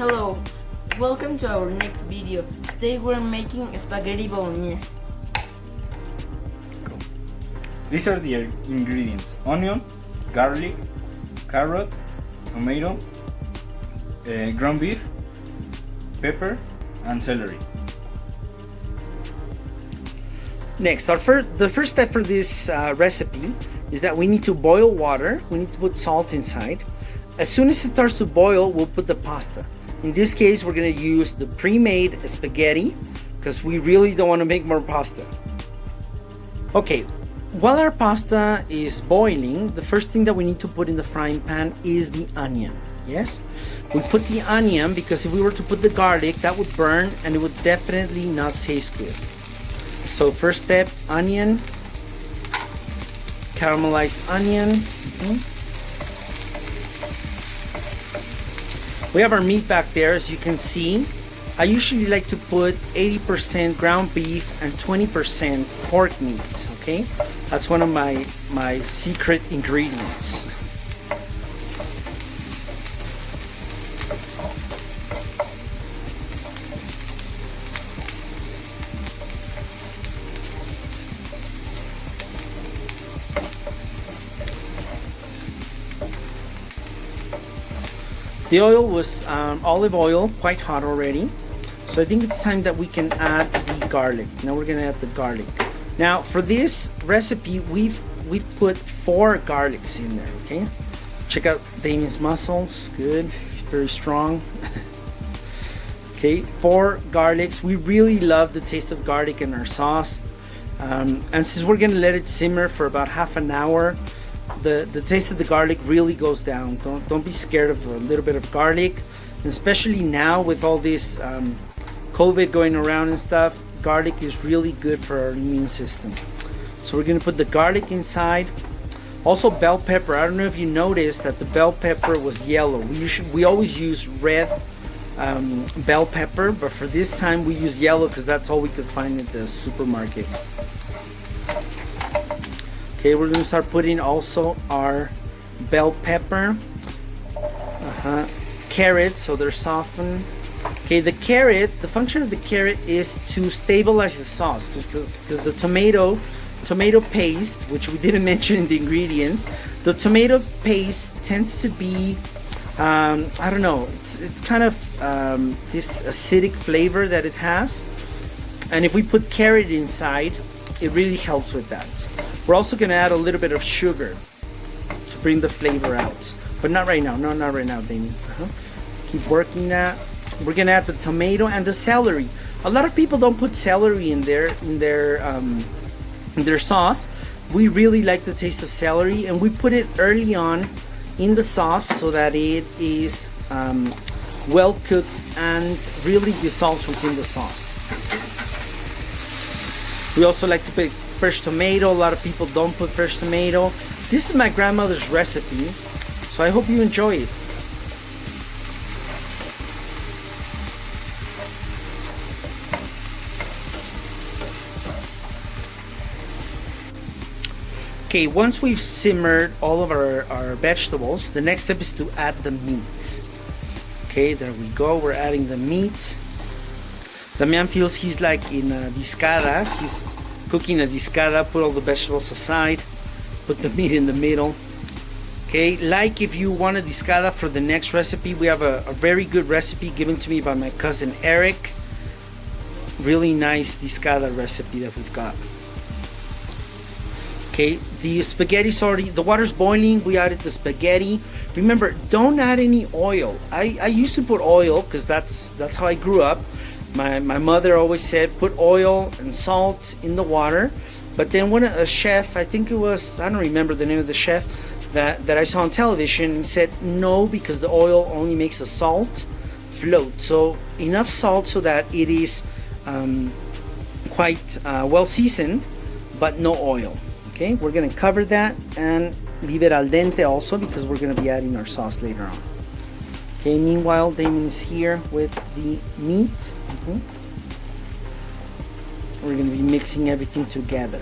Hello, welcome to our next video. Today we're making spaghetti bolognese. Cool. These are the ingredients: onion, garlic, carrot, tomato, ground beef, pepper, and celery. Next, the first step for this recipe is that we need to boil water. We need to put salt inside. As soon as it starts to boil, we'll put the pasta. In this case, we're going to use the pre-made spaghetti because we really don't want to make more pasta. Okay, while our pasta is boiling, the first thing that we need to put in the frying pan is the onion. Yes, we put the onion because if we were to put the garlic, that would burn and it would definitely not taste good. So first step, onion, caramelized onion. We have our meat back there, as you can see. I usually like to put 80% ground beef and 20% pork meat, okay? That's one of my secret ingredients. The oil was olive oil, quite hot already. So I think it's time that we can add the garlic. Now we're gonna add the garlic. Now for this recipe, we've put 4 garlics in there, okay? Check out Damien's muscles, good, very strong. Okay, 4 garlics. We really love the taste of garlic in our sauce. And since we're gonna let it simmer for about half an hour, the taste of the garlic really goes down. Don't be scared of a little bit of garlic, and especially now with all this COVID going around and stuff. Garlic is really good for our immune system. So we're gonna put the garlic inside. Also bell pepper. I don't know if you noticed that the bell pepper was yellow. We always use red bell pepper, but for this time we use yellow because that's all we could find at the supermarket. Okay, we're gonna start putting also our bell pepper, carrots, so they're softened. Okay, the function of the carrot is to stabilize the sauce because the tomato paste, which we didn't mention in the ingredients, the tomato paste tends to be, I don't know, it's kind of this acidic flavor that it has, and if we put carrot inside, it really helps with that. We're also gonna add a little bit of sugar to bring the flavor out, but not right now. No, not right now, Damien. Keep working that. We're gonna add the tomato and the celery. A lot of people don't put celery in their sauce. We really like the taste of celery, and we put it early on in the sauce so that it is well cooked and really dissolves within the sauce. We also like to put fresh tomato. A lot of people don't put fresh tomato. This is my grandmother's recipe, so I hope you enjoy it. Okay, once we've simmered all of our vegetables, the next step is to add the meat. Okay, there we go. We're adding the meat. Damian feels he's like in a discada. He's cooking a discada. Put all the vegetables aside. Put the meat in the middle. Okay, like if you want a discada for the next recipe, we have a very good recipe given to me by my cousin Eric. Really nice discada recipe that we've got. Okay, the spaghetti's already, the water's boiling. We added the spaghetti. Remember, don't add any oil. I used to put oil because that's how I grew up. My mother always said put oil and salt in the water, but then when a chef, I think it was, I don't remember the name of the chef that I saw on television, he said no, because the oil only makes the salt float. So enough salt so that it is quite well seasoned, but no oil. Okay, we're gonna cover that and leave it al dente also because we're gonna be adding our sauce later on. Okay, meanwhile Damien is here with the meat. We're going to be mixing everything together.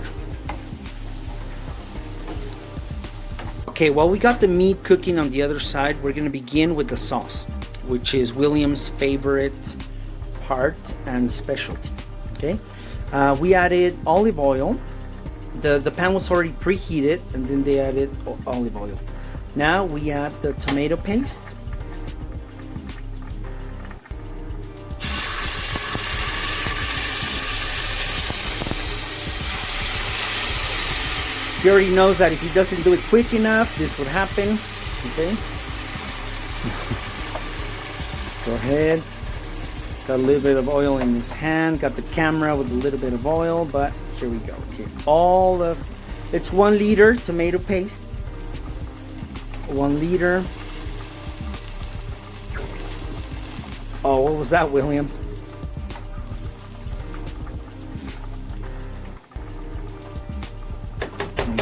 Okay, while we got the meat cooking on the other side, we're going to begin with the sauce. which is William's favorite part and specialty. Okay, we added olive oil. The pan was already preheated, and then they added olive oil. Now we add the tomato paste. He already knows that if he doesn't do it quick enough, this would happen. Okay. Go ahead. Got a little bit of oil in his hand. Got the camera with a little bit of oil, but here we go. Okay. It's 1 liter tomato paste. 1 liter. Oh, what was that, William?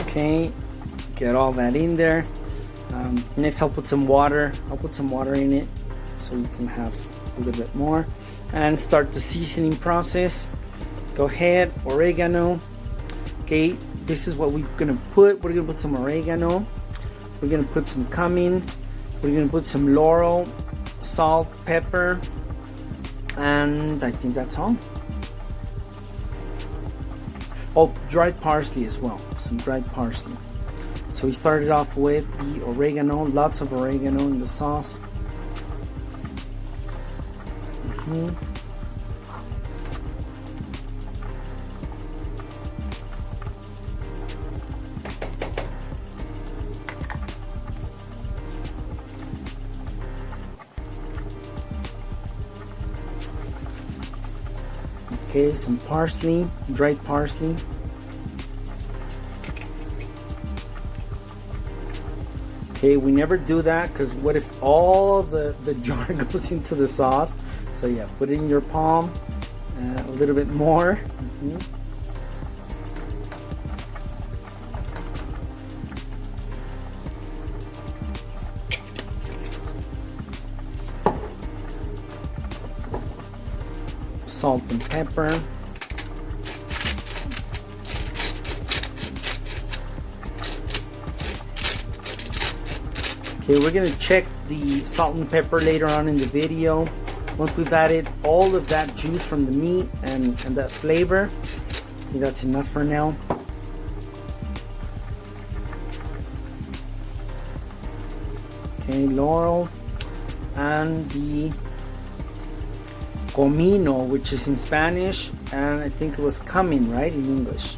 Okay, get all that in there. Next I'll put some water. I'll put some water in it so you can have a little bit more. And start the seasoning process. Go ahead, oregano. Okay, this is what we're gonna put. We're gonna put some oregano. We're gonna put some cumin. We're gonna put some laurel, salt, pepper, and I think that's all. Oh, dried parsley as well. Some dried parsley. So we started off with the oregano, lots of oregano in the sauce. Okay, some parsley, dried parsley. Okay, we never do that because what if all the jar goes into the sauce? So yeah, put it in your palm, a little bit more. Salt and pepper. Okay, we're gonna check the salt and pepper later on in the video. Once we've added all of that juice from the meat and that flavor, I think that's enough for now. Okay, laurel and the comino, which is in Spanish, and I think it was cumin, right, in English.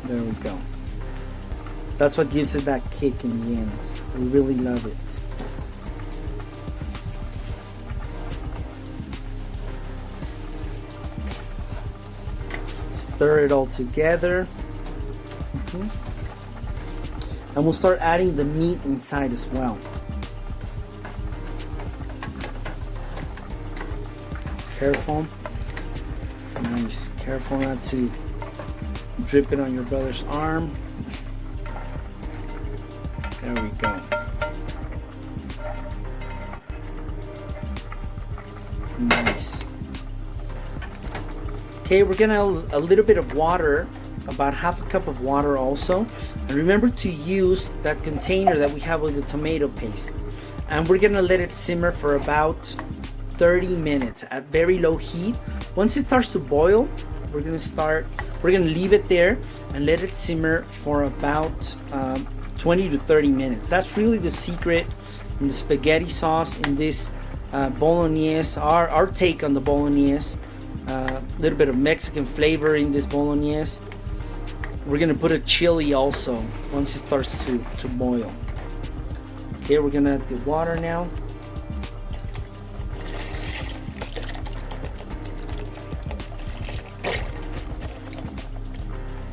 There we go. That's what gives it that kick in the end. We really love it. Stir it all together. And we'll start adding the meat inside as well. Careful. Nice. Careful not to drip it on your brother's arm. There we go. Nice. Okay, we're gonna add a little bit of water, about half a cup of water also. And remember to use that container that we have with the tomato paste. And we're gonna let it simmer for about 30 minutes at very low heat. Once it starts to boil, we're gonna leave it there and let it simmer for about 20 to 30 minutes. That's really the secret in the spaghetti sauce, in this bolognese, our take on the bolognese. A little bit of Mexican flavor in this bolognese. We're gonna put a chili also once it starts to boil. Okay, we're gonna add the water now.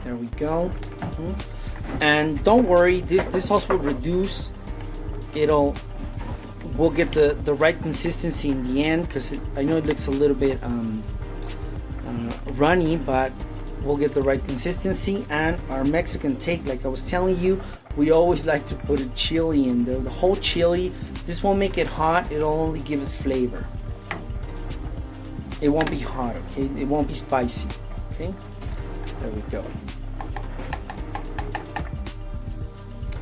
There we go. And don't worry, this sauce will reduce. We'll get the right consistency in the end, because I know it looks a little bit runny, but we'll get the right consistency. And our Mexican take, like I was telling you, we always like to put a chili in there. The whole chili. This won't make it hot, it'll only give it flavor. It won't be hot, okay? It won't be spicy, okay? There we go.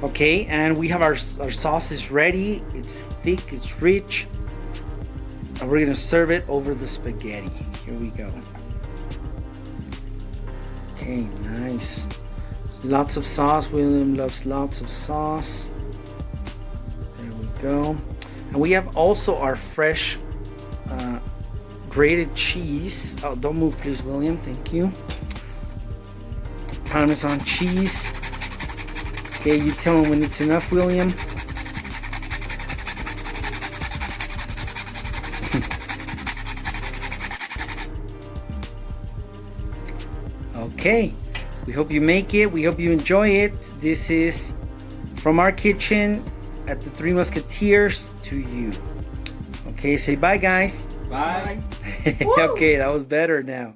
Okay, and we have our sauce is ready. It's thick, it's rich. And we're gonna serve it over the spaghetti. Here we go. Okay, nice. Lots of sauce. William loves lots of sauce. There we go. And we have also our fresh grated cheese. Oh, don't move please, William. Thank you. Parmesan cheese. Okay, you tell him when it's enough, William. Okay, we hope you make it. We hope you enjoy it. This is from our kitchen at the Three Musketeers to you. Okay, say bye, guys. Bye. Okay, that was better now.